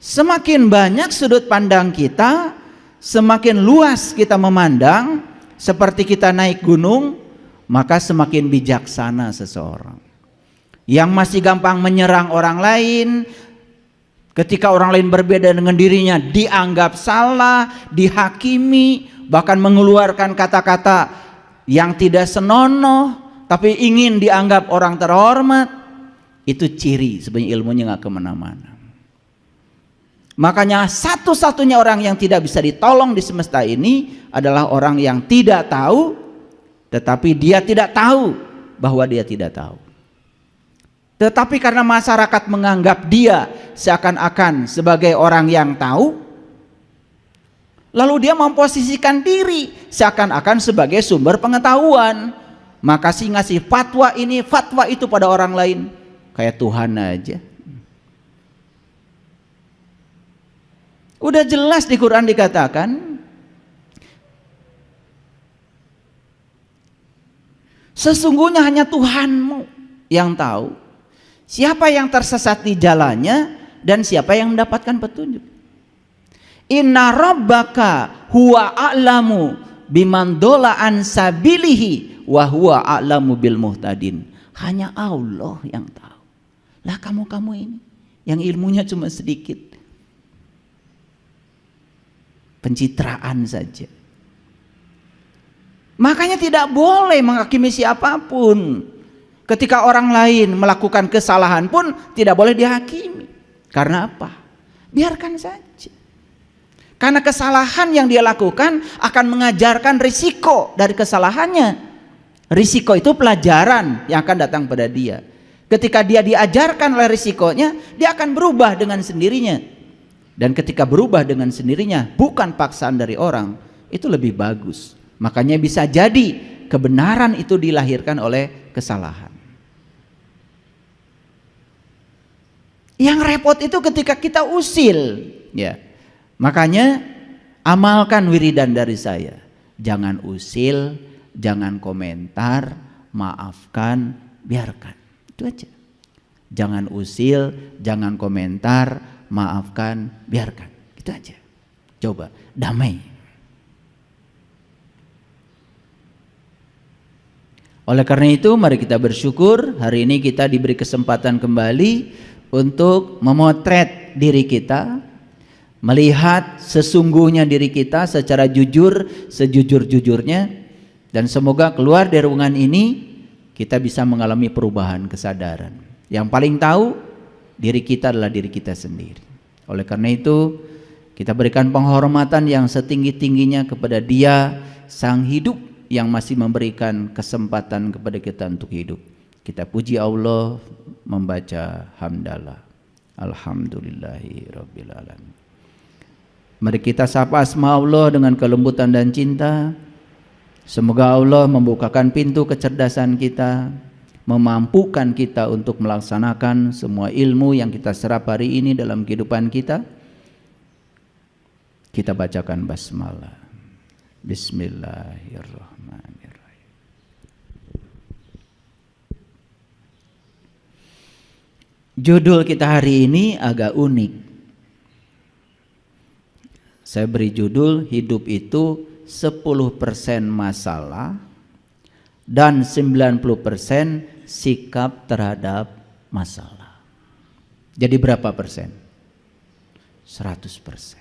Semakin banyak sudut pandang kita, semakin luas kita memandang, seperti kita naik gunung, maka semakin bijaksana seseorang. Yang masih gampang menyerang orang lain, ketika orang lain berbeda dengan dirinya dianggap salah, dihakimi, bahkan mengeluarkan kata-kata yang tidak senonoh, tapi ingin dianggap orang terhormat, itu ciri sebenarnya ilmunya nggak kemana-mana. Makanya satu-satunya orang yang tidak bisa ditolong di semesta ini adalah orang yang tidak tahu, tetapi dia tidak tahu bahwa dia tidak tahu. Tetapi karena masyarakat menganggap dia seakan-akan sebagai orang yang tahu, lalu dia memposisikan diri seakan-akan sebagai sumber pengetahuan. Maka sih ngasih fatwa ini, fatwa itu pada orang lain, kayak Tuhan aja. Udah jelas di Quran dikatakan, sesungguhnya hanya Tuhanmu yang tahu siapa yang tersesat di jalannya dan siapa yang mendapatkan petunjuk. Inna rabbaka huwa a'lamu biman dola an sabilihi wa huwa a'lamu bil muhtadin. Hanya Allah yang tahu. Lah kamu ini yang ilmunya cuma sedikit, pencitraan saja. Makanya tidak boleh menghakimi siapapun. Ketika orang lain melakukan kesalahan pun tidak boleh dihakimi. Karena apa? Biarkan saja. Karena kesalahan yang dia lakukan akan mengajarkan risiko dari kesalahannya. Risiko itu pelajaran yang akan datang pada dia. Ketika dia diajarkan oleh risikonya, dia akan berubah dengan sendirinya. Dan ketika berubah dengan sendirinya, bukan paksaan dari orang, itu lebih bagus. Makanya bisa jadi kebenaran itu dilahirkan oleh kesalahan. Yang repot itu ketika kita usil, ya. Makanya amalkan wiridan dari saya. Jangan usil, jangan komentar, maafkan, biarkan. Itu aja. Jangan usil, jangan komentar, maafkan, biarkan. Itu aja. Coba damai. Oleh karena itu mari kita bersyukur hari ini kita diberi kesempatan kembali untuk memotret diri kita, melihat sesungguhnya diri kita secara jujur, sejujur-jujurnya, dan semoga keluar dari ruangan ini kita bisa mengalami perubahan kesadaran. Yang paling tahu diri kita adalah diri kita sendiri. Oleh karena itu kita berikan penghormatan yang setinggi-tingginya kepada Dia Sang Hidup yang masih memberikan kesempatan kepada kita untuk hidup. Kita puji Allah membaca hamdalah. Alhamdulillahirabbil alamin. Mari kita sapa asma Allah dengan kelembutan dan cinta. Semoga Allah membukakan pintu kecerdasan kita, memampukan kita untuk melaksanakan semua ilmu yang kita serap hari ini dalam kehidupan kita. Kita bacakan basmalah. Bismillahirrahmanirrahim. Judul kita hari ini agak unik. Saya beri judul hidup itu 10% masalah dan 90% sikap terhadap masalah. Jadi berapa persen? 100%.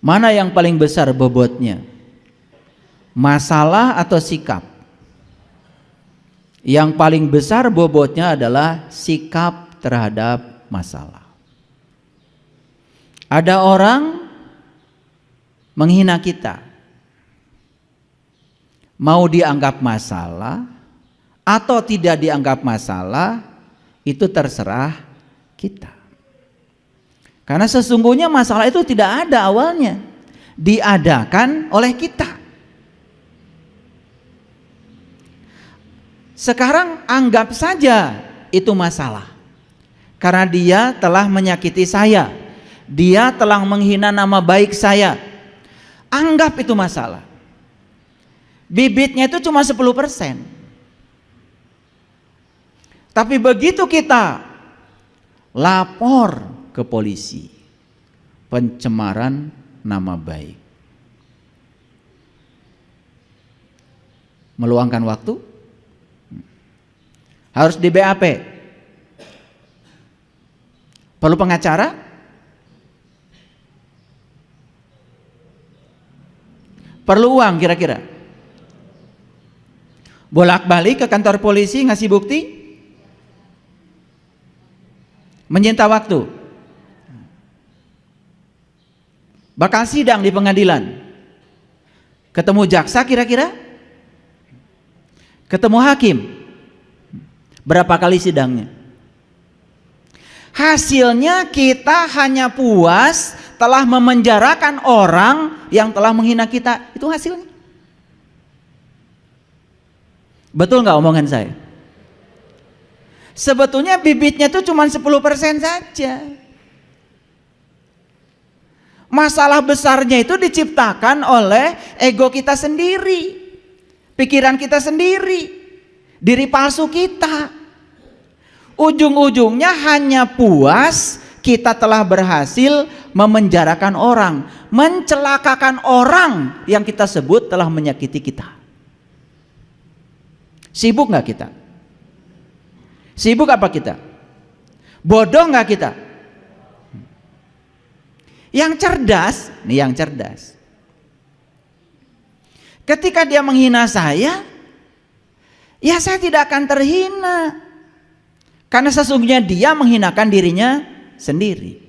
Mana yang paling besar bobotnya? Masalah atau sikap? Yang paling besar bobotnya adalah sikap terhadap masalah. Ada orang menghina kita, mau dianggap masalah atau tidak dianggap masalah, itu terserah kita. Karena sesungguhnya masalah itu tidak ada awalnya, diadakan oleh kita. Sekarang anggap saja itu masalah, karena dia telah menyakiti saya, dia telah menghina nama baik saya. Anggap itu masalah. Bibitnya itu cuma 10%. Tapi begitu kita lapor ke polisi. Pencemaran nama baik. Meluangkan waktu? Harus di BAP? Perlu pengacara? Perlu uang kira-kira? Bolak-balik ke kantor polisi ngasih bukti? Menyita waktu? Bakal sidang di pengadilan? Ketemu jaksa kira-kira? Ketemu hakim? Berapa kali sidangnya? Hasilnya kita hanya puas telah memenjarakan orang yang telah menghina kita. Itu hasilnya. Betul nggak omongan saya? Sebetulnya bibitnya itu cuma 10% saja. Masalah besarnya itu diciptakan oleh ego kita sendiri, pikiran kita sendiri, diri palsu kita. Ujung-ujungnya hanya puas kita telah berhasil memenjarakan orang, mencelakakan orang yang kita sebut telah menyakiti kita. Sibuk nggak kita? Sibuk apa kita? Bodoh nggak kita? Yang cerdas, nih yang cerdas. Ketika dia menghina saya, ya saya tidak akan terhina. Karena sesungguhnya dia menghinakan dirinya sendiri.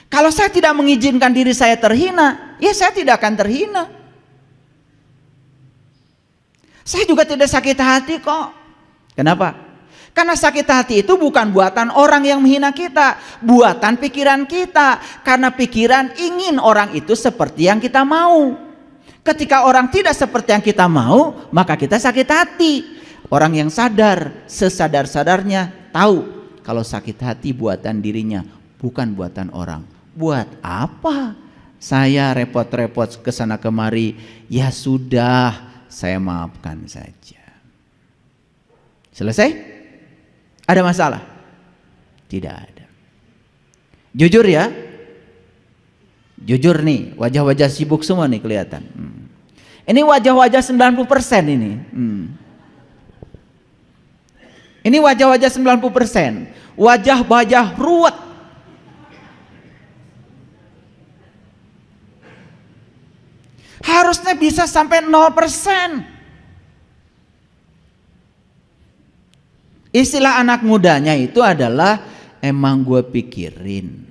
Kalau saya tidak mengizinkan diri saya terhina, ya saya tidak akan terhina. Saya juga tidak sakit hati kok. Kenapa? Karena sakit hati itu bukan buatan orang yang menghina kita, buatan pikiran kita. Karena pikiran ingin orang itu seperti yang kita mau. Ketika orang tidak seperti yang kita mau, maka kita sakit hati. Orang yang sadar, sesadar-sadarnya tahu kalau sakit hati buatan dirinya, bukan buatan orang. Buat apa saya repot-repot kesana kemari? Ya sudah, saya maafkan saja. Selesai? Ada masalah? Tidak ada. Jujur ya, jujur nih, wajah-wajah sibuk semua nih kelihatan. Ini wajah-wajah 90% ini. Ini wajah-wajah 90%. Wajah-wajah ruwet. Harusnya bisa sampai 0%. Istilah anak mudanya itu adalah emang gue pikirin.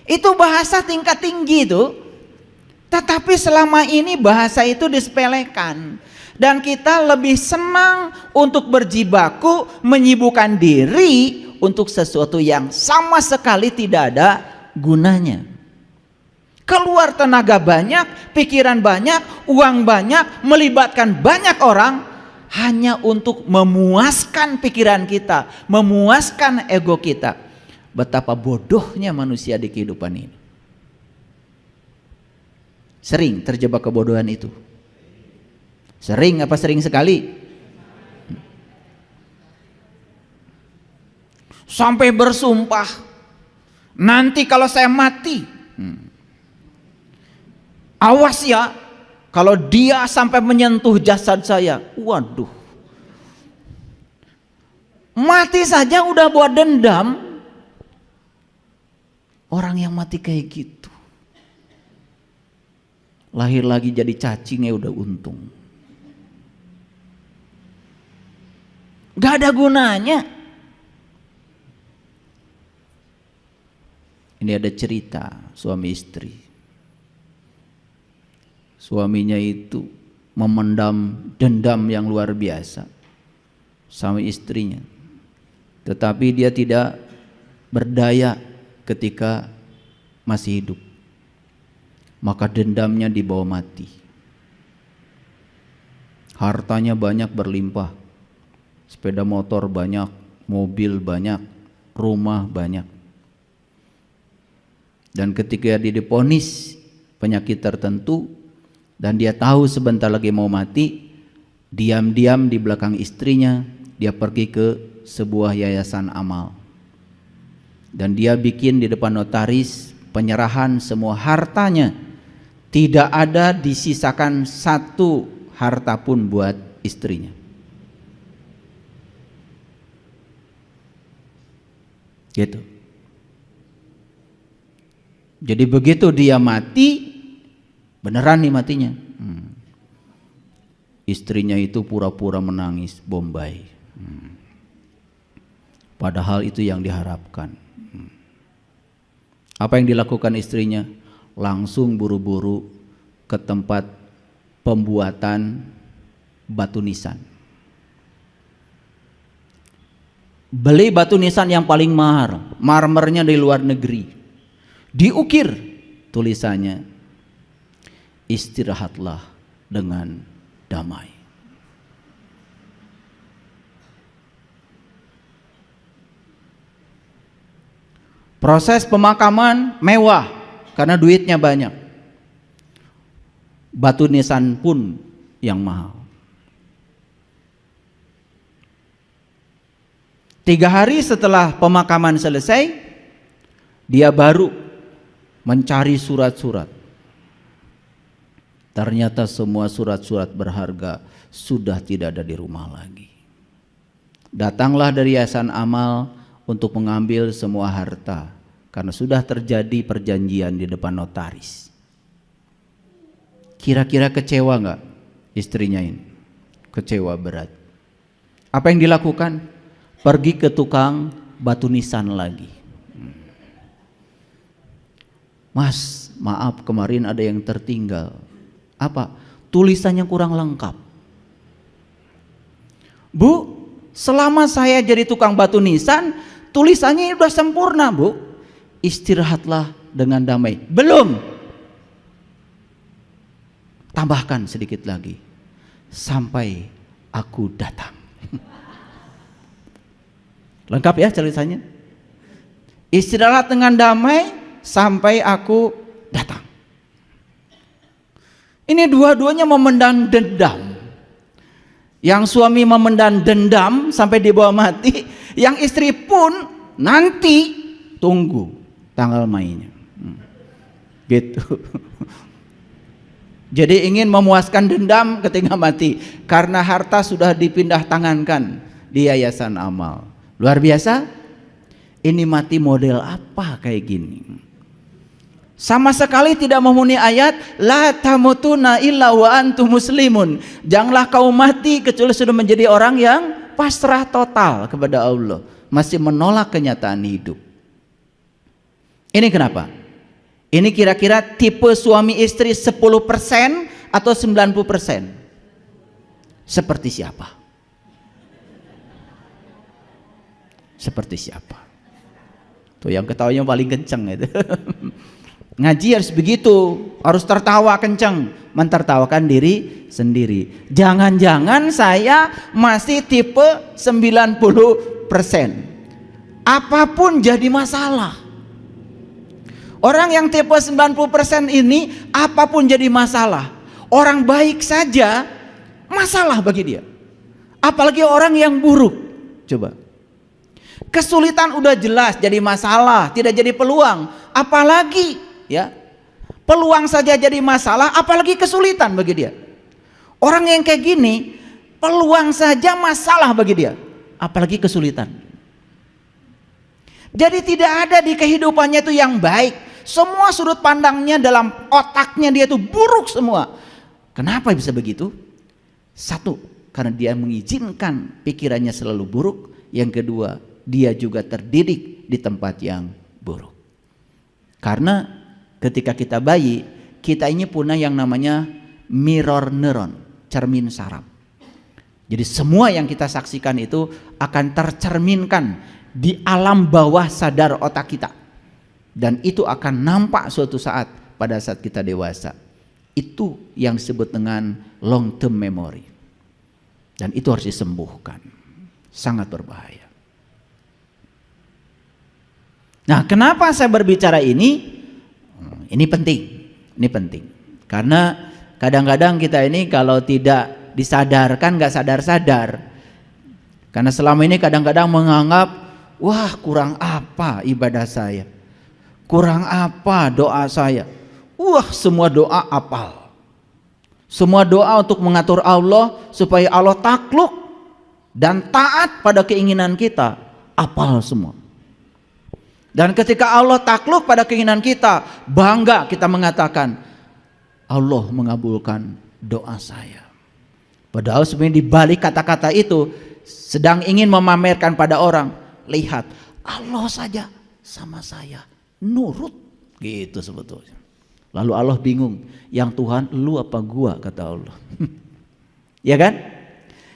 Itu bahasa tingkat tinggi itu. Tetapi selama ini bahasa itu disepelekan. Dan kita lebih senang untuk berjibaku menyibukkan diri untuk sesuatu yang sama sekali tidak ada gunanya. Keluar tenaga banyak, pikiran banyak, uang banyak, melibatkan banyak orang hanya untuk memuaskan pikiran kita, memuaskan ego kita. Betapa bodohnya manusia di kehidupan ini. Sering terjebak kebodohan itu. Sering apa sering sekali? Sampai bersumpah, nanti kalau saya mati, awas ya, kalau dia sampai menyentuh jasad saya, waduh, mati saja udah buat dendam. Orang yang mati kayak gitu, lahir lagi jadi cacingnya udah untung. Gak ada gunanya. Ini ada cerita suami istri. Suaminya itu memendam dendam yang luar biasa sama istrinya. Tetapi dia tidak berdaya ketika masih hidup. Maka dendamnya dibawa mati. Hartanya banyak berlimpah. Sepeda motor banyak, mobil banyak, rumah banyak. Dan ketika dia divonis penyakit tertentu dan dia tahu sebentar lagi mau mati, diam-diam di belakang istrinya dia pergi ke sebuah yayasan amal. Dan dia bikin di depan notaris penyerahan semua hartanya. Tidak ada disisakan satu harta pun buat istrinya. Gitu. Jadi begitu dia mati, beneran nih matinya. Istrinya itu pura-pura menangis Bombay. Padahal itu yang diharapkan. Apa yang dilakukan istrinya? Langsung buru-buru ke tempat pembuatan batu nisan. Beli batu nisan yang paling mahal, marmernya dari luar negeri. Diukir tulisannya, istirahatlah dengan damai. Proses pemakaman mewah karena duitnya banyak. Batu nisan pun yang mahal. 3 hari setelah pemakaman selesai, dia baru mencari surat-surat. Ternyata semua surat-surat berharga sudah tidak ada di rumah lagi. Datanglah dari Yayasan Amal untuk mengambil semua harta karena sudah terjadi perjanjian di depan notaris. Kira-kira kecewa nggak istrinya ini? Kecewa berat. Apa yang dilakukan? Pergi ke tukang batu nisan lagi. Mas, maaf kemarin ada yang tertinggal. Apa? Tulisannya kurang lengkap. Bu, selama saya jadi tukang batu nisan, tulisannya sudah sempurna, Bu. Istirahatlah dengan damai. Belum. Tambahkan sedikit lagi. Sampai aku datang. Lengkap ya tulisannya. Istirahat dengan damai sampai aku datang. Ini dua-duanya memendam dendam. Yang suami memendam dendam sampai dibawa mati, yang istri pun nanti tunggu tanggal mainnya. Gitu. Jadi ingin memuaskan dendam ketika mati karena harta sudah dipindah tangankan di Yayasan Amal. Luar biasa. Ini mati model apa kayak gini? Sama sekali tidak memenuhi ayat la tamutuna illa wa antum muslimun. Janganlah kau mati kecuali sudah menjadi orang yang pasrah total kepada Allah, masih menolak kenyataan hidup. Ini kenapa? Ini kira-kira tipe suami istri 10% atau 90%? Seperti siapa? Seperti siapa? Tuh yang ketawanya paling kenceng itu. Ngaji harus begitu, harus tertawa kenceng, mentertawakan diri sendiri. Jangan-jangan saya masih tipe 90%. Apapun jadi masalah. Orang yang tipe 90% ini apapun jadi masalah. Orang baik saja masalah bagi dia. Apalagi orang yang buruk. Coba. Kesulitan udah jelas jadi masalah, tidak jadi peluang. Apalagi ya, peluang saja jadi masalah, apalagi kesulitan bagi dia. Orang yang kayak gini, peluang saja masalah bagi dia, apalagi kesulitan. Jadi tidak ada di kehidupannya itu yang baik. Semua sudut pandangnya dalam otaknya dia itu buruk semua. Kenapa bisa begitu? Satu, karena dia mengizinkan pikirannya selalu buruk. Yang kedua, dia juga terdidik di tempat yang buruk. Karena ketika kita bayi, kita ini punya yang namanya mirror neuron, cermin saraf. Jadi semua yang kita saksikan itu akan tercerminkan di alam bawah sadar otak kita. Dan itu akan nampak suatu saat pada saat kita dewasa. Itu yang disebut dengan long term memory. Dan itu harus disembuhkan. Sangat berbahaya. Nah, kenapa saya berbicara ini? Ini penting. Ini penting. Karena kadang-kadang kita ini kalau tidak disadarkan, nggak sadar-sadar. Karena selama ini kadang-kadang menganggap wah kurang apa ibadah saya, kurang apa doa saya. Wah semua doa apal, semua doa untuk mengatur Allah supaya Allah takluk dan taat pada keinginan kita, apal semua. Dan ketika Allah takluk pada keinginan kita, bangga kita mengatakan, Allah mengabulkan doa saya. Padahal sebenarnya di balik kata-kata itu sedang ingin memamerkan pada orang, lihat Allah saja sama saya nurut, gitu sebetulnya. Lalu Allah bingung, yang Tuhan lu apa gua, kata Allah. Ya kan?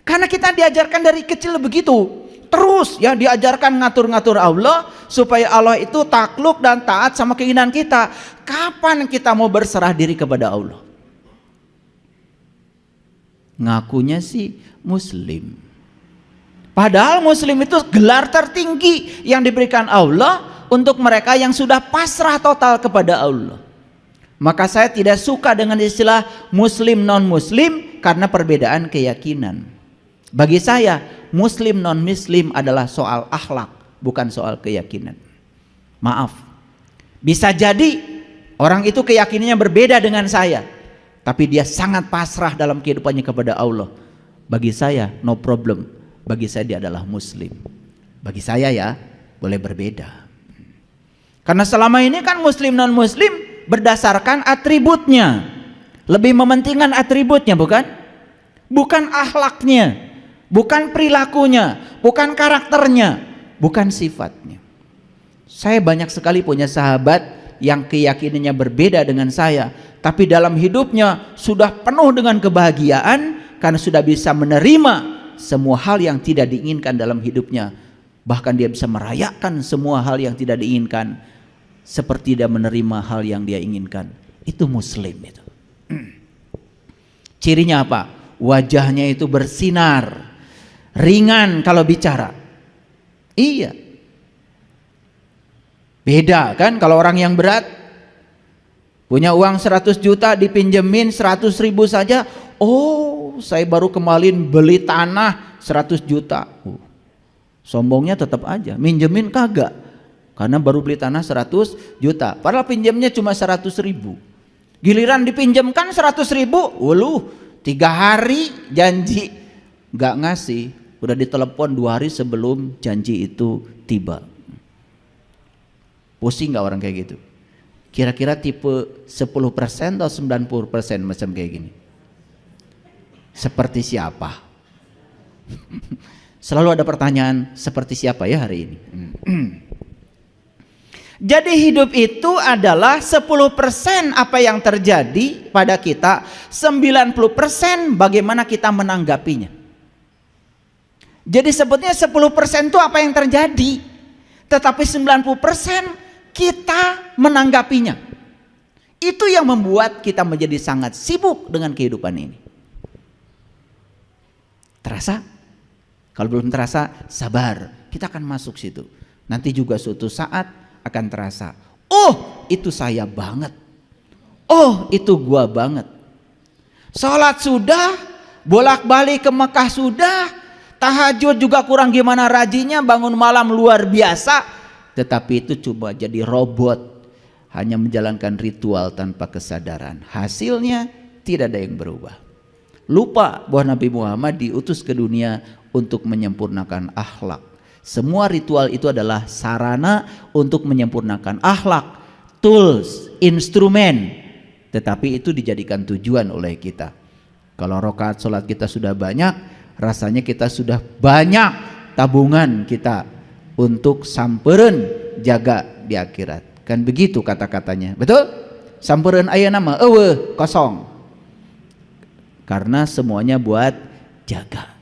Karena kita diajarkan dari kecil begitu. Terus ya diajarkan ngatur-ngatur Allah supaya Allah itu takluk dan taat sama keinginan kita. Kapan kita mau berserah diri kepada Allah? Ngakunya sih muslim, padahal muslim itu gelar tertinggi yang diberikan Allah untuk mereka yang sudah pasrah total kepada Allah. Maka saya tidak suka dengan istilah muslim non muslim karena perbedaan keyakinan. Bagi saya muslim non muslim adalah soal akhlak, bukan soal keyakinan. Maaf, bisa jadi orang itu keyakinannya berbeda dengan saya, tapi dia sangat pasrah dalam kehidupannya kepada Allah. Bagi saya no problem, bagi saya dia adalah muslim. Bagi saya ya boleh berbeda. Karena selama ini kan muslim non muslim berdasarkan atributnya, lebih mementingkan atributnya, bukan akhlaknya, bukan perilakunya, bukan karakternya, bukan sifatnya. Saya banyak sekali punya sahabat yang keyakinannya berbeda dengan saya, tapi dalam hidupnya sudah penuh dengan kebahagiaan karena sudah bisa menerima semua hal yang tidak diinginkan dalam hidupnya. Bahkan dia bisa merayakan semua hal yang tidak diinginkan seperti dia menerima hal yang dia inginkan. Itu muslim itu. Cirinya apa? Wajahnya itu bersinar, ringan kalau bicara. Iya. Beda kan kalau orang yang berat, punya uang 100 juta dipinjemin 100 ribu saja. Oh, saya baru kemarin beli tanah 100 juta. Sombongnya tetap aja, minjemin kagak, karena baru beli tanah 100 juta. Padahal pinjamnya cuma 100 ribu. Giliran dipinjamkan 100 ribu, 3 hari janji nggak ngasih, udah ditelepon 2 hari sebelum janji itu tiba. Pusing nggak orang kayak gitu? Kira-kira tipe 10% atau 90% macam kayak gini? Seperti siapa? Selalu ada pertanyaan, seperti siapa ya hari ini? Jadi hidup itu adalah 10% apa yang terjadi pada kita, 90% bagaimana kita menanggapinya. Jadi sebetulnya 10% itu apa yang terjadi, tetapi 90% kita menanggapinya. Itu yang membuat kita menjadi sangat sibuk dengan kehidupan ini. Terasa? Kalau belum terasa, sabar, kita akan masuk situ. Nanti juga suatu saat akan terasa, oh itu saya banget, oh itu gua banget. Sholat sudah, bolak-balik ke Mekah sudah, tahajud juga kurang gimana rajinnya, bangun malam luar biasa, tetapi itu coba jadi robot, hanya menjalankan ritual tanpa kesadaran. Hasilnya tidak ada yang berubah. Lupa bahwa Nabi Muhammad diutus ke dunia untuk menyempurnakan akhlak. Semua ritual itu adalah sarana untuk menyempurnakan akhlak, tools, instrumen, tetapi itu dijadikan tujuan oleh kita. Kalau rakaat sholat kita sudah banyak, rasanya kita sudah banyak tabungan kita untuk sampereun jaga di akhirat. Kan begitu kata-katanya, betul? Sampereun aya nama eueuh kosong. Karena semuanya buat jaga.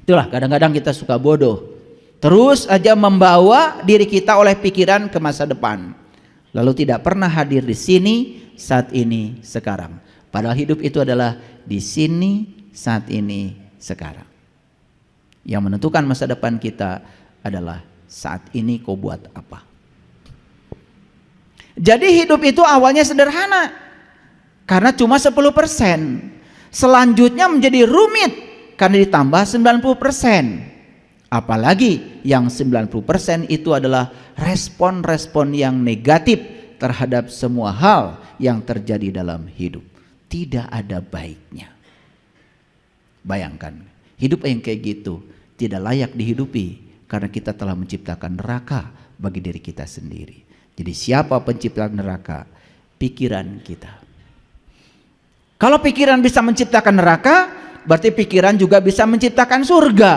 Itulah kadang-kadang kita suka bodoh, terus aja membawa diri kita oleh pikiran ke masa depan, lalu tidak pernah hadir di sini, saat ini, sekarang. Padahal hidup itu adalah di sini, saat ini, sekarang. Yang menentukan masa depan kita adalah saat ini kau buat apa. Jadi hidup itu awalnya sederhana karena cuma 10%. Selanjutnya menjadi rumit karena ditambah 90%. Apalagi yang 90% itu adalah respon-respon yang negatif terhadap semua hal yang terjadi dalam hidup. Tidak ada baiknya. Bayangkan, hidup yang kayak gitu tidak layak dihidupi karena kita telah menciptakan neraka bagi diri kita sendiri. Jadi siapa pencipta neraka? Pikiran kita. Kalau pikiran bisa menciptakan neraka, berarti pikiran juga bisa menciptakan surga.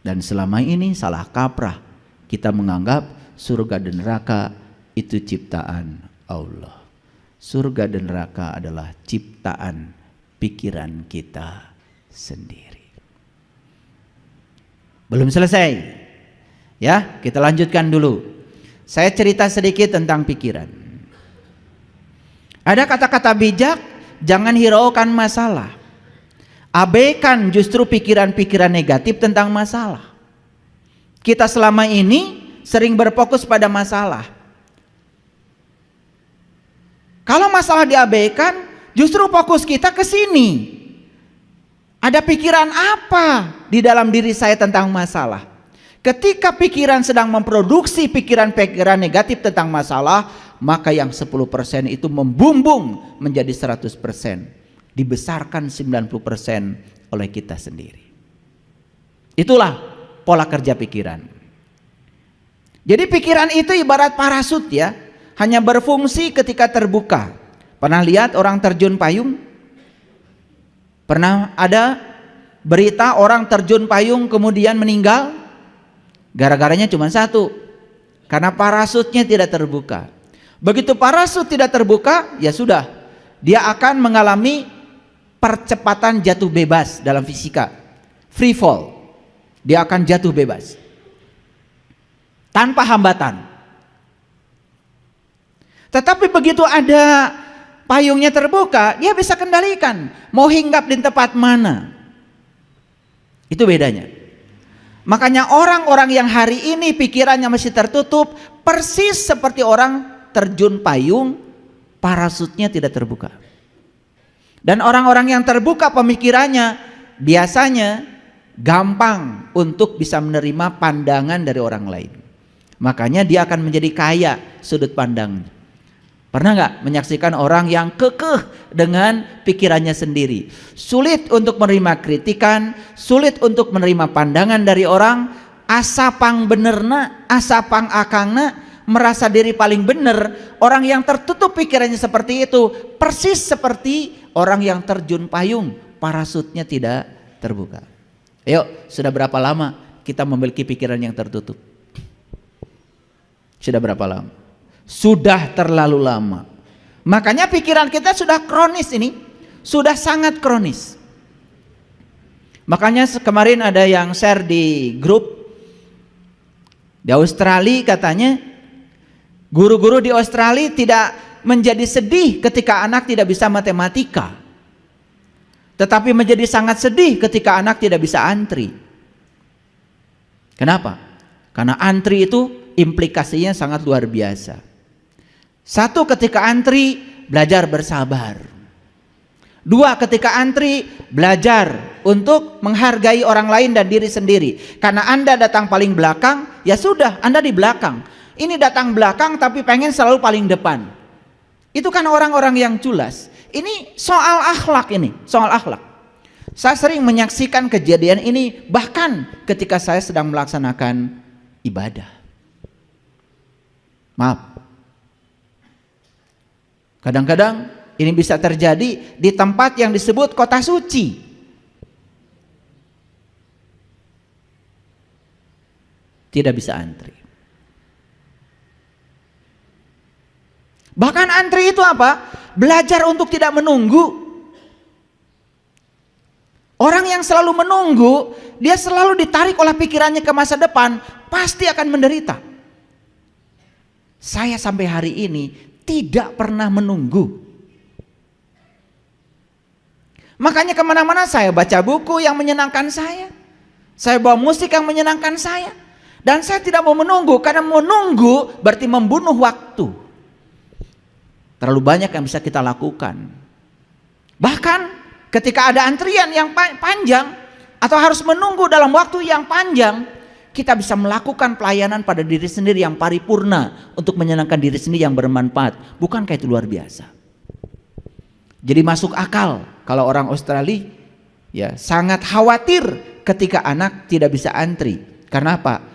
Dan selama ini salah kaprah kita menganggap surga dan neraka itu ciptaan Allah. Surga dan neraka adalah ciptaan pikiran kita sendiri. Belum selesai. Ya, kita lanjutkan dulu. Saya cerita sedikit tentang pikiran. Ada kata-kata bijak, jangan hiraukan masalah. Abaikan justru pikiran-pikiran negatif tentang masalah. Kita selama ini sering berfokus pada masalah. Kalau masalah diabaikan, justru fokus kita ke sini. Ada pikiran apa di dalam diri saya tentang masalah? Ketika pikiran sedang memproduksi pikiran-pikiran negatif tentang masalah, maka yang 10% itu membumbung menjadi 100%. Dibesarkan 90% oleh kita sendiri. Itulah pola kerja pikiran. Jadi pikiran itu ibarat parasut ya, hanya berfungsi ketika terbuka. Pernah lihat orang terjun payung? Pernah ada berita orang terjun payung kemudian meninggal? Gara-garanya cuma satu, karena parasutnya tidak terbuka. Begitu parasut tidak terbuka, ya sudah, dia akan mengalami percepatan jatuh bebas dalam fisika, free fall. Dia akan jatuh bebas tanpa hambatan. Tetapi begitu ada payungnya terbuka, dia bisa kendalikan mau hinggap di tempat mana. Itu bedanya. Makanya orang-orang yang hari ini pikirannya masih tertutup, persis seperti orang terjun payung, parasutnya tidak terbuka. Dan orang-orang yang terbuka pemikirannya biasanya gampang untuk bisa menerima pandangan dari orang lain. Makanya dia akan menjadi kaya sudut pandang. Pernah nggak menyaksikan orang yang kekeh dengan pikirannya sendiri? Sulit untuk menerima kritikan, sulit untuk menerima pandangan dari orang, asapang benerna, asapang akangna, merasa diri paling benar. Orang yang tertutup pikirannya seperti itu, persis seperti orang yang terjun payung, parasutnya tidak terbuka. Ayo, sudah berapa lama kita memiliki pikiran yang tertutup? Sudah berapa lama? Sudah terlalu lama. Makanya pikiran kita sudah kronis ini, sudah sangat kronis. Makanya kemarin ada yang share di grup di Australia, katanya guru-guru di Australia tidak menjadi sedih ketika anak tidak bisa matematika, tetapi menjadi sangat sedih ketika anak tidak bisa antri. Kenapa? Karena antri itu implikasinya sangat luar biasa. Satu, ketika antri belajar bersabar. Dua, ketika antri belajar untuk menghargai orang lain dan diri sendiri. Karena Anda datang paling belakang, ya sudah, Anda di belakang. Ini datang belakang tapi pengen selalu paling depan. Itu kan orang-orang yang culas. Ini soal akhlak ini, soal akhlak. Saya sering menyaksikan kejadian ini bahkan ketika saya sedang melaksanakan ibadah. Maaf. Kadang-kadang ini bisa terjadi di tempat yang disebut kota suci. Tidak bisa antri. Bahkan antri itu apa? Belajar untuk tidak menunggu. Orang yang selalu menunggu, dia selalu ditarik oleh pikirannya ke masa depan, pasti akan menderita. Saya sampai hari ini tidak pernah menunggu. Makanya kemana-mana saya baca buku yang menyenangkan saya bawa musik yang menyenangkan saya, dan saya tidak mau menunggu, karena menunggu berarti membunuh waktu. Terlalu banyak yang bisa kita lakukan. Bahkan ketika ada antrian yang panjang, atau harus menunggu dalam waktu yang panjang, kita bisa melakukan pelayanan pada diri sendiri yang paripurna untuk menyenangkan diri sendiri yang bermanfaat. Bukankah itu luar biasa? Jadi masuk akal kalau orang Australia ya sangat khawatir ketika anak tidak bisa antri. Karena apa?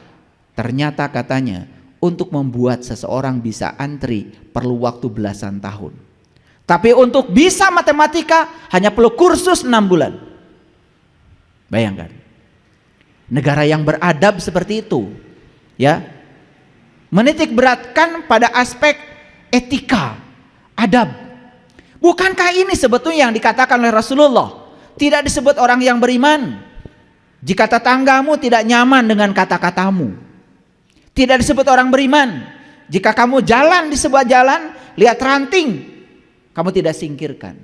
Ternyata katanya untuk membuat seseorang bisa antri perlu waktu belasan tahun. Tapi untuk bisa matematika hanya perlu kursus 6 bulan. Bayangkan. Negara yang beradab seperti itu, ya, menitik beratkan pada aspek etika, adab. Bukankah ini sebetulnya yang dikatakan oleh Rasulullah? Tidak disebut orang yang beriman jika tetanggamu tidak nyaman dengan kata-katamu. Tidak disebut orang beriman jika kamu jalan di sebuah jalan, lihat ranting, kamu tidak singkirkan.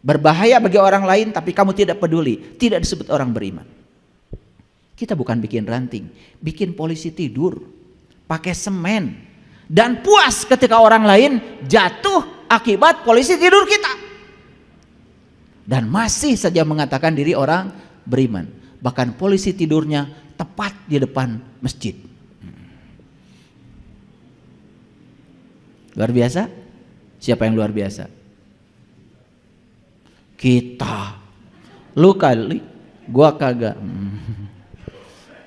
Berbahaya bagi orang lain tapi kamu tidak peduli. Tidak disebut orang beriman. Kita bukan bikin ranting, bikin polisi tidur pakai semen dan puas ketika orang lain jatuh akibat polisi tidur kita, dan masih saja mengatakan diri orang beriman. Bahkan polisi tidurnya tepat di depan masjid. Luar biasa? Siapa yang luar biasa? Kita. Lu kali, gua kagak.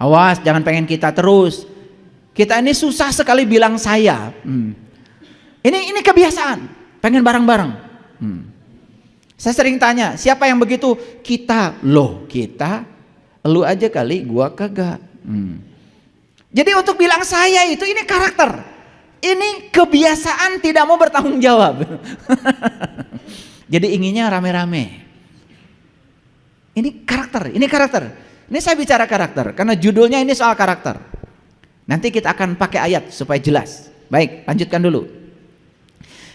Awas, jangan pengen kita terus. Kita ini susah sekali bilang saya. Ini kebiasaan, pengen bareng-bareng. Saya sering tanya, siapa yang begitu? Kita. Loh, kita. Lu aja kali, gua kagak. Jadi untuk bilang saya itu ini karakter. Ini kebiasaan tidak mau bertanggung jawab. Jadi inginnya rame-rame. Ini karakter, ini karakter. Ini saya bicara karakter karena judulnya ini soal karakter. Nanti kita akan pakai ayat supaya jelas. Baik, lanjutkan dulu.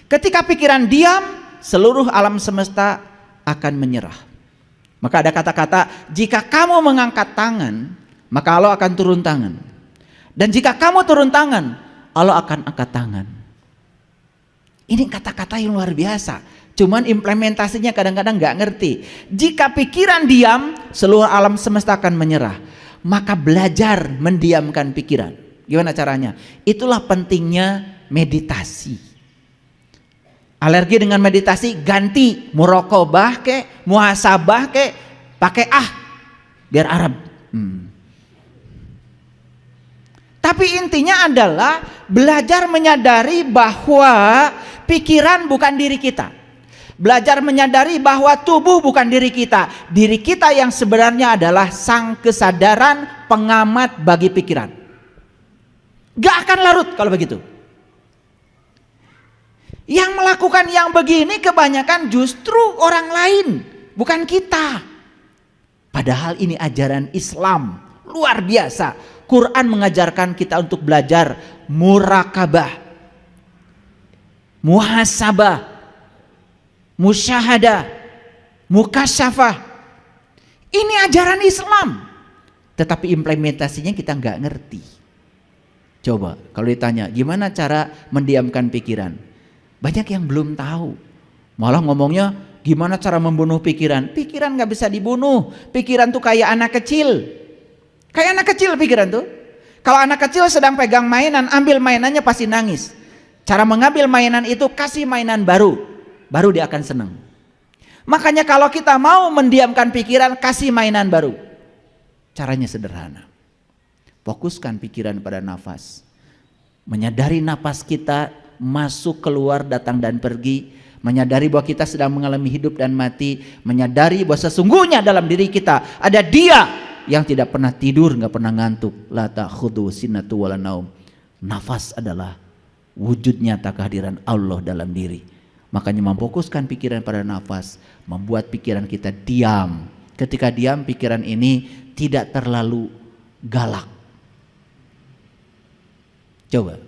Ketika pikiran diam, seluruh alam semesta akan menyerah. Maka ada kata-kata, jika kamu mengangkat tangan, maka Allah akan turun tangan. Dan jika kamu turun tangan, Allah akan angkat tangan. Ini kata-kata yang luar biasa. Cuman implementasinya kadang-kadang nggak ngerti. Jika pikiran diam, seluruh alam semesta akan menyerah. Maka belajar mendiamkan pikiran. Gimana caranya? Itulah pentingnya meditasi. Alergi dengan meditasi, ganti muraqabah ke, muhasabah ke, pakai biar Arab. Tapi intinya adalah belajar menyadari bahwa pikiran bukan diri kita. Belajar menyadari bahwa tubuh bukan diri kita. Diri kita yang sebenarnya adalah sang kesadaran pengamat bagi pikiran. Gak akan larut kalau begitu. Yang melakukan yang begini kebanyakan justru orang lain, bukan kita. Padahal ini ajaran Islam luar biasa. Quran mengajarkan kita untuk belajar murakabah, muhasabah, musyahadah, mukasyafah. Ini ajaran Islam. Tetapi implementasinya kita nggak ngerti. Coba kalau ditanya gimana cara mendiamkan pikiran, banyak yang belum tahu. Malah ngomongnya gimana cara membunuh pikiran. Pikiran nggak bisa dibunuh. Pikiran tuh kayak anak kecil. Kayak anak kecil pikiran tuh. Kalau anak kecil sedang pegang mainan, ambil mainannya pasti nangis. Cara mengambil mainan itu kasih mainan baru dia akan senang. Makanya kalau kita mau mendiamkan pikiran, kasih mainan baru. Caranya sederhana. Fokuskan pikiran pada nafas. Menyadari nafas kita masuk, keluar, datang dan pergi. Menyadari bahwa kita sedang mengalami hidup dan mati. Menyadari bahwa sesungguhnya dalam diri kita ada Dia yang tidak pernah tidur, nggak pernah ngantuk. La ta'khudhu sinatu wala naum. Nafas adalah wujud nyata kehadiran Allah dalam diri. Makanya memfokuskan pikiran pada nafas membuat pikiran kita diam. Ketika diam, pikiran ini tidak terlalu galak. Coba.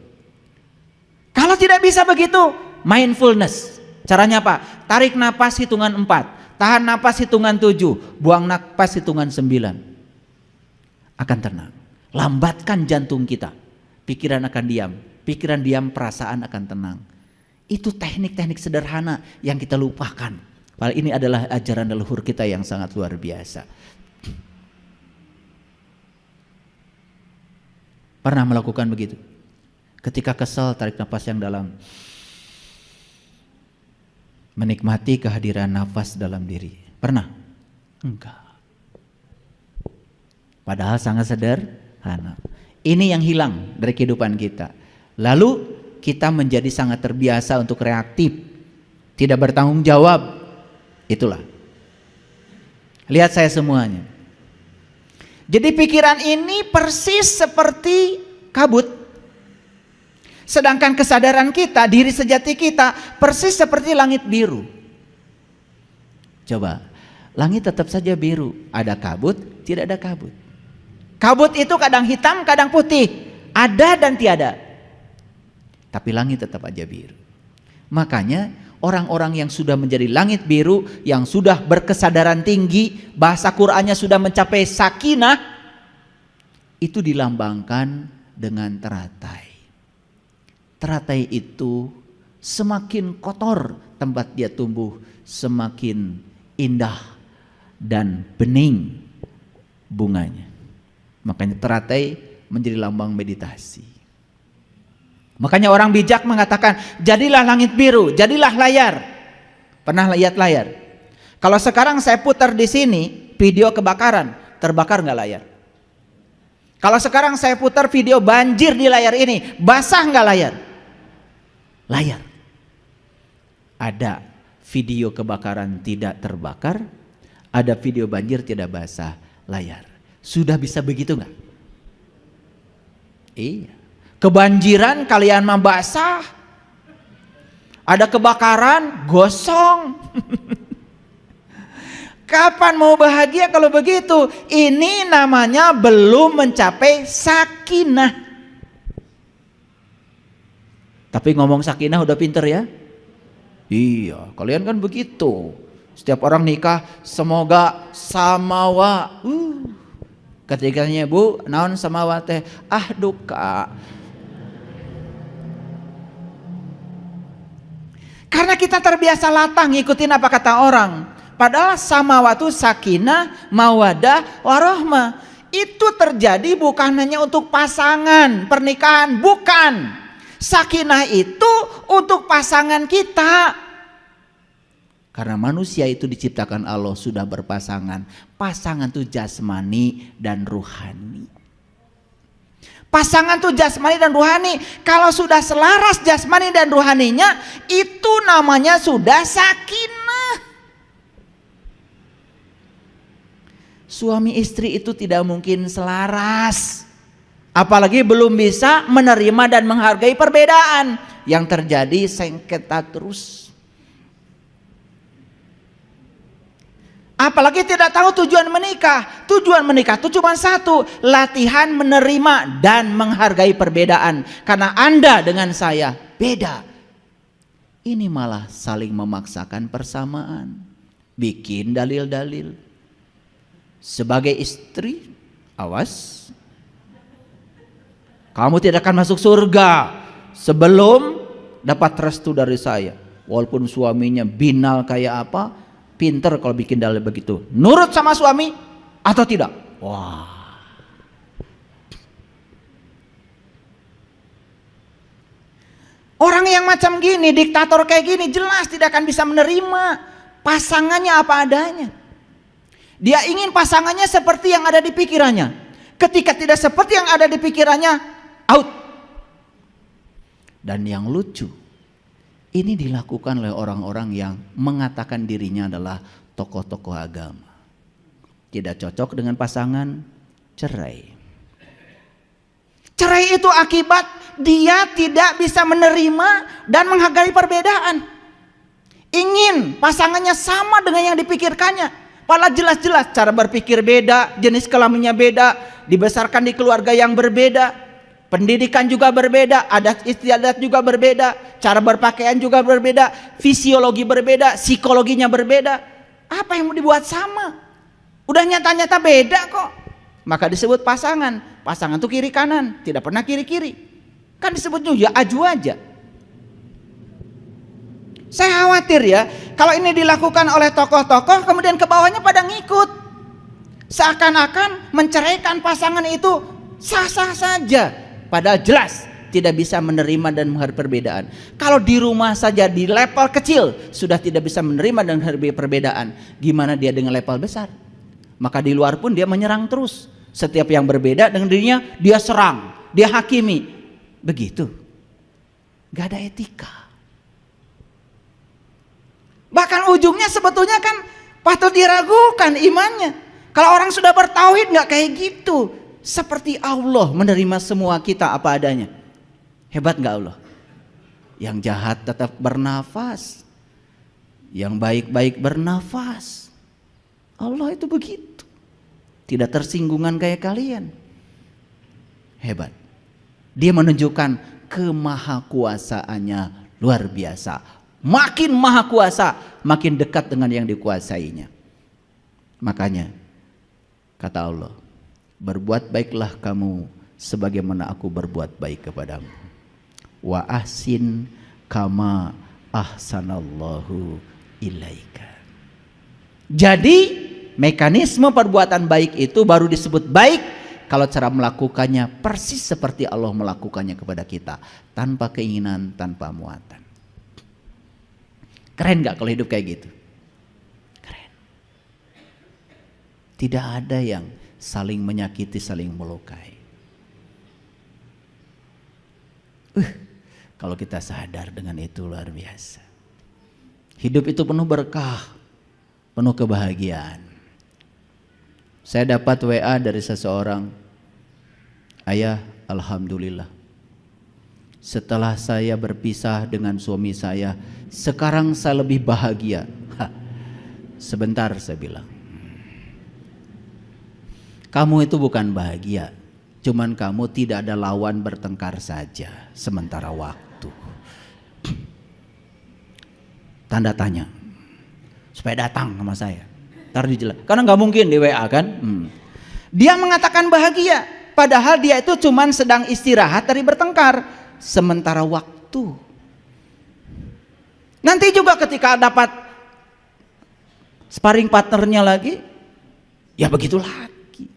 Kalau tidak bisa begitu, mindfulness. Caranya apa? Tarik napas hitungan 4, tahan napas hitungan 7, buang napas hitungan 9. Akan tenang. Lambatkan jantung kita. Pikiran akan diam. Pikiran diam, perasaan akan tenang. Itu teknik-teknik sederhana yang kita lupakan. Padahal ini adalah ajaran leluhur kita yang sangat luar biasa. Pernah melakukan begitu? Ketika kesal, tarik nafas yang dalam. Menikmati kehadiran nafas dalam diri. Pernah? Enggak. Padahal sangat sederhana. Ini yang hilang dari kehidupan kita. Lalu kita menjadi sangat terbiasa untuk reaktif, tidak bertanggung jawab. Itulah. Lihat saya semuanya. Jadi pikiran ini persis seperti kabut. Sedangkan kesadaran kita, diri sejati kita persis seperti langit biru. Coba, langit tetap saja biru. Ada kabut, tidak ada kabut. Kabut itu kadang hitam, kadang putih. Ada dan tiada. Tapi langit tetap aja biru. Makanya orang-orang yang sudah menjadi langit biru, yang sudah berkesadaran tinggi, bahasa Qur'annya sudah mencapai sakinah, itu dilambangkan dengan teratai. Teratai itu semakin kotor tempat dia tumbuh, semakin indah dan bening bunganya. Makanya teratai menjadi lambang meditasi. Makanya orang bijak mengatakan, jadilah langit biru, jadilah layar. Pernah lihat layar? Kalau sekarang saya putar di sini video kebakaran, terbakar nggak layar? Kalau sekarang saya putar video banjir di layar ini, basah nggak layar? Layar. Ada video kebakaran tidak terbakar, ada video banjir tidak basah, layar. Sudah bisa begitu nggak? Iya. Kebanjiran kalian mah basah. Ada kebakaran gosong. Kapan mau bahagia kalau begitu? Ini namanya belum mencapai sakinah. Tapi ngomong sakinah udah pinter ya? Iya, kalian kan begitu. Setiap orang nikah semoga samawa. Ketiganya bu, naon samawa teh? Ah duka. Karena kita terbiasa latah ngikutin apa kata orang. Padahal samawa itu sakinah, mawadah, warohmah. Itu terjadi bukan hanya untuk pasangan pernikahan, bukan. Sakinah itu untuk pasangan kita. Karena manusia itu diciptakan Allah sudah berpasangan. Pasangan itu jasmani dan ruhani. Pasangan itu jasmani dan ruhani. Kalau sudah selaras jasmani dan ruhaninya, itu namanya sudah sakinah. Suami istri itu tidak mungkin selaras. Apalagi belum bisa menerima dan menghargai perbedaan. Yang terjadi sengketa terus. Apalagi tidak tahu tujuan menikah. Tujuan menikah itu cuma satu, latihan menerima dan menghargai perbedaan. Karena Anda dengan saya beda. Ini malah saling memaksakan persamaan. Bikin dalil-dalil. Sebagai istri, awas. Kamu tidak akan masuk surga sebelum dapat restu dari saya. Walaupun suaminya binal kayak apa, pinter kalau bikin dalil begitu. Nurut sama suami atau tidak? Wah. Orang yang macam gini, diktator kayak gini, jelas tidak akan bisa menerima pasangannya apa adanya. Dia ingin pasangannya seperti yang ada di pikirannya. Ketika tidak seperti yang ada di pikirannya, out. Dan yang lucu, ini dilakukan oleh orang-orang yang mengatakan dirinya adalah tokoh-tokoh agama. Tidak cocok dengan pasangan, cerai. Cerai itu akibat dia tidak bisa menerima dan menghargai perbedaan. Ingin pasangannya sama dengan yang dipikirkannya. Padahal jelas-jelas cara berpikir beda, jenis kelaminnya beda, dibesarkan di keluarga yang berbeda, pendidikan juga berbeda, adat istiadat juga berbeda, cara berpakaian juga berbeda, fisiologi berbeda, psikologinya berbeda. Apa yang mau dibuat sama? Udah nyata-nyata beda kok. Maka disebut pasangan. Pasangan itu kiri kanan, tidak pernah kiri-kiri. Kan disebutnya ya aju aja. Saya khawatir ya, kalau ini dilakukan oleh tokoh-tokoh, kemudian ke bawahnya pada ngikut. Seakan-akan menceraikan pasangan itu sah-sah saja. padahal jelas tidak bisa menerima dan menghargai perbedaan. Kalau di rumah saja di level kecil sudah tidak bisa menerima dan menghargai perbedaan, gimana dia dengan level besar? Maka di luar pun dia menyerang terus. Setiap yang berbeda dengan dirinya dia serang, dia hakimi. Begitu. Gak ada etika. Bahkan ujungnya sebetulnya kan patut diragukan imannya. Kalau orang sudah bertauhid gak kayak gitu. Seperti Allah menerima semua kita apa adanya. Hebat gak Allah? Yang jahat tetap bernafas, yang baik-baik bernafas. Allah itu begitu. Tidak tersinggungan kayak kalian. Hebat. Dia menunjukkan kemahakuasaannya luar biasa. Makin maha kuasa, makin dekat dengan yang dikuasainya. Makanya kata Allah, berbuat baiklah kamu sebagaimana aku berbuat baik kepadamu. Wa ahsin kama ahsanallahu ilaika. Jadi mekanisme perbuatan baik itu baru disebut baik kalau cara melakukannya persis seperti Allah melakukannya kepada kita, tanpa keinginan, tanpa muatan. Keren gak kalau hidup kayak gitu? Keren. Tidak ada yang saling menyakiti, saling melukai. Kalau kita sadar dengan itu luar biasa. Hidup itu penuh berkah, penuh kebahagiaan. Saya dapat WA dari seseorang, ayah, alhamdulillah, setelah saya berpisah dengan suami saya, sekarang saya lebih bahagia. Sebentar, saya bilang, kamu itu bukan bahagia, cuman kamu tidak ada lawan bertengkar saja sementara waktu. Tanda tanya, supaya datang sama saya. Ntar dijelaskan, karena nggak mungkin di WA kan. Dia mengatakan bahagia, padahal dia itu cuman sedang istirahat dari bertengkar sementara waktu. Nanti juga ketika dapat sparring partnernya lagi, ya begitu lagi.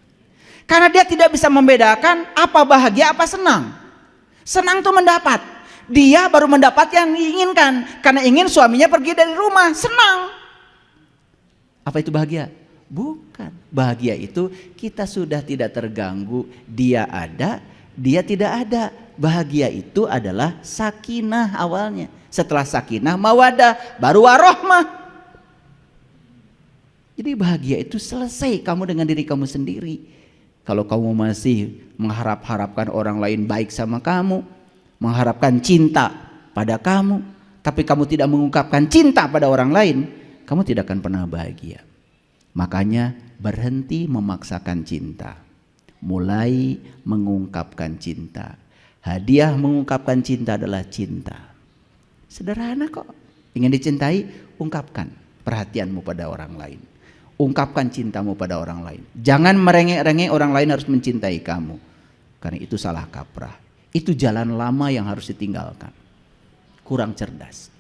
Karena dia tidak bisa membedakan apa bahagia apa senang. Senang tuh mendapat, dia baru mendapat yang diinginkan karena ingin suaminya pergi dari rumah. Senang. Apa itu bahagia? Bukan. Bahagia itu kita sudah tidak terganggu, dia ada, dia tidak ada. Bahagia itu adalah sakinah awalnya. Setelah sakinah mawadah, baru warohmah. Jadi bahagia itu selesai kamu dengan diri kamu sendiri. Kalau kamu masih mengharapkan orang lain baik sama kamu, mengharapkan cinta pada kamu, tapi kamu tidak mengungkapkan cinta pada orang lain, kamu tidak akan pernah bahagia. Makanya berhenti memaksakan cinta, mulai mengungkapkan cinta. Hadiah mengungkapkan cinta adalah cinta. Sederhana kok. Ingin dicintai, ungkapkan perhatianmu pada orang lain. Ungkapkan cintamu pada orang lain. Jangan merengek-rengek orang lain harus mencintai kamu, karena itu salah kaprah. Itu jalan lama yang harus ditinggalkan. Kurang cerdas.